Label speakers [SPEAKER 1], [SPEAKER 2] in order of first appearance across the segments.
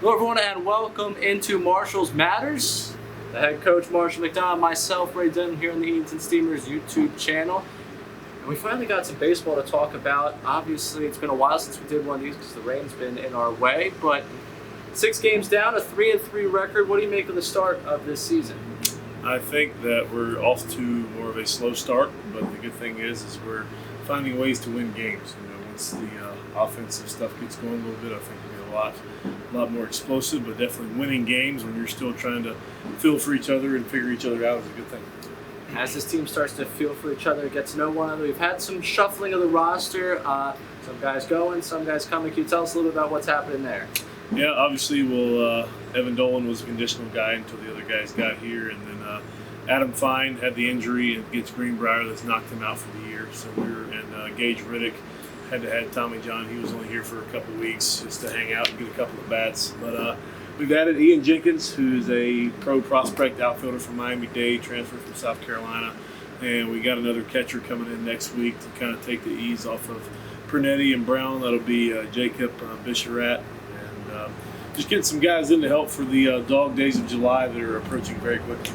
[SPEAKER 1] Hello everyone and welcome into Marshall's Matters. The head coach Marshall McDonald, myself, Ray Dunn here on the Eatonton Steamers YouTube channel. And we finally got some baseball to talk about. Obviously it's been a while since we did one of these because the rain's been in our way, but 6 games down, a 3-3 record. What do you make of the start of this season?
[SPEAKER 2] I think that we're off to more of a slow start, but the good thing is we're finding ways to win games. Once the offensive stuff gets going a little bit, I think we'll be a lot more explosive, but definitely winning games when you're still trying to feel for each other and figure each other out is a good thing.
[SPEAKER 1] As this team starts to feel for each other, get to know one another, we've had some shuffling of the roster. Some guys going, some guys coming. Can you tell us a little bit about what's happening there?
[SPEAKER 2] Yeah, obviously, Evan Dolan was a conditional guy until the other guys got here, and then Adam Fine had the injury against Greenbrier that's knocked him out for the year. So Gage Riddick had to have Tommy John. He was only here for a couple of weeks just to hang out and get a couple of bats. But we've added Ian Jenkins, who's a pro prospect outfielder from Miami-Dade, transferred from South Carolina. And we got another catcher coming in next week to kind of take the ease off of Pernetti and Brown. That'll be Jacob Bisharat. And just getting some guys in to help for the dog days of July that are approaching very quickly.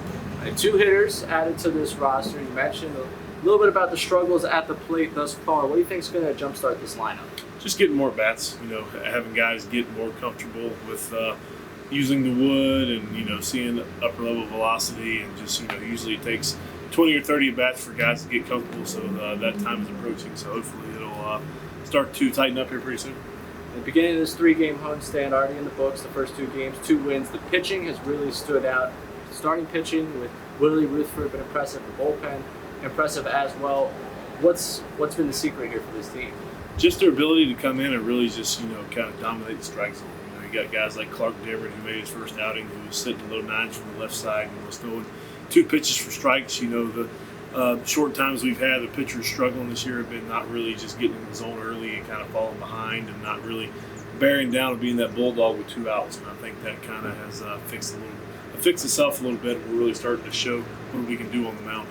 [SPEAKER 1] 2 hitters added to this roster. You mentioned a little bit about the struggles at the plate thus far. What do you think is going to jumpstart this lineup?
[SPEAKER 2] Just getting more bats, having guys get more comfortable with using the wood and, seeing upper level velocity, and just, usually it takes 20 or 30 bats for guys to get comfortable, so that time is approaching. So hopefully it'll start to tighten up here pretty soon.
[SPEAKER 1] At the beginning of this 3-game homestand, already in the books, the first 2 games, 2 wins. The pitching has really stood out. Starting pitching with Willie Rutherford, been impressive. The bullpen, impressive as well. What's been the secret here for this team?
[SPEAKER 2] Just their ability to come in and really just, kind of dominate the strike zone. You got guys like Clark Dearman, who made his first outing, who was sitting low 9s from the left side and was throwing 2 pitches for strikes. The short times we've had, the pitchers struggling this year have been not really just getting in the zone early and kind of falling behind and not really bearing down and being that bulldog with 2 outs. And I think that kind of has fixed itself a little bit. We're really starting to show what we can do on the mound.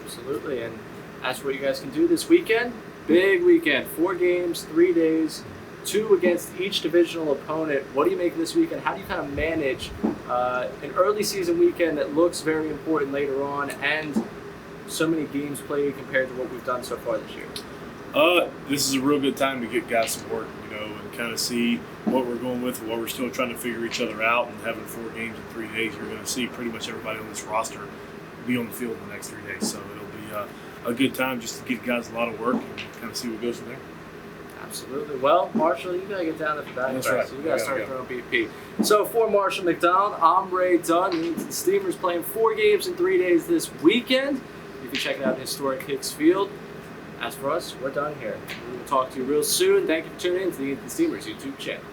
[SPEAKER 1] Absolutely, and that's what you guys can do this weekend. Big weekend, 4 games, 3 days, 2 against each divisional opponent. What do you make of this weekend? How do you kind of manage an early season weekend that looks very important later on, and so many games played compared to what we've done so far this year?
[SPEAKER 2] This is a real good time to get guys some work, and kind of see what we're going with and what we're still trying to figure each other out. And having 4 games in 3 days, you're going to see pretty much everybody on this roster be on the field in the next 3 days. So it'll be a good time just to give guys a lot of work and kind of see what goes from there.
[SPEAKER 1] Absolutely. Well, Marshall, you got to get down to the batting
[SPEAKER 2] That's
[SPEAKER 1] practice.
[SPEAKER 2] right.
[SPEAKER 1] You got to start throwing BP. So for Marshall McDonald, I'm Ray Dunn. The Steamers playing 4 games in 3 days this weekend. You can check it out at historic Hicks Field. As for us, we're done here. We will talk to you real soon. Thank you for tuning in to the Steamers YouTube channel.